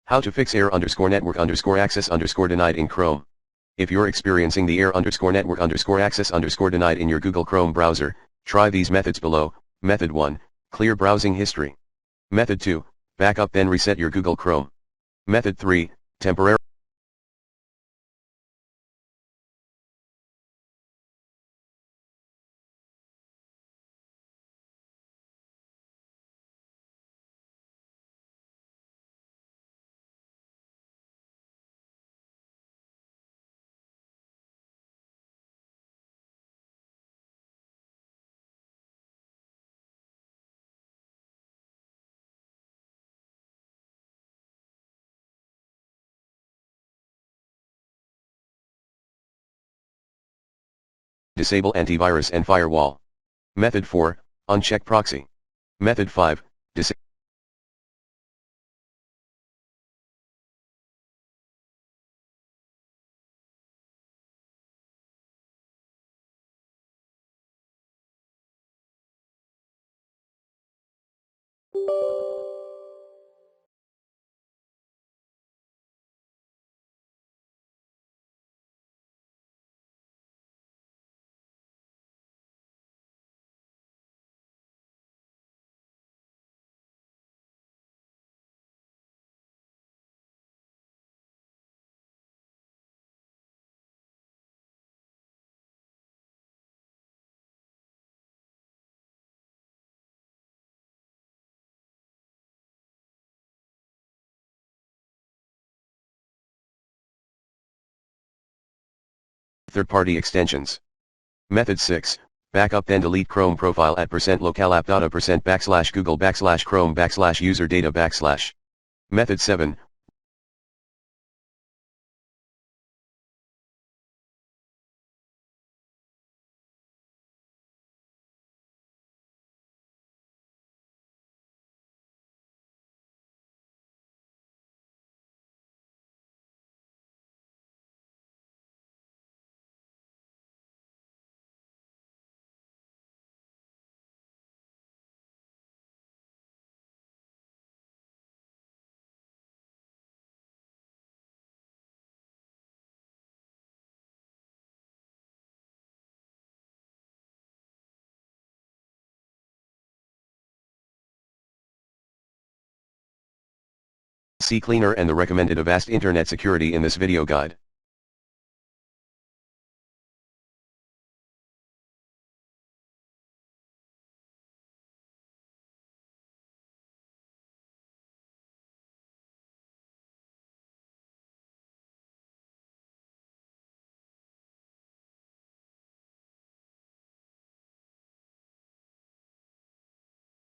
How to fix error_network_access_ denied in Chrome. If you're experiencing the error_network_access_ denied in your Google Chrome browser, try these methods below. Method 1, clear browsing history. Method 2, backup then reset your Google Chrome. Method 3, temporary disable antivirus and firewall. Method 4, uncheck proxy. Method 5, disable third-party extensions. Method 6, backup then delete Chrome profile at %localapp.a%\google\chrome\user data/. Method 7, CCleaner and the recommended Avast Internet Security in this video guide.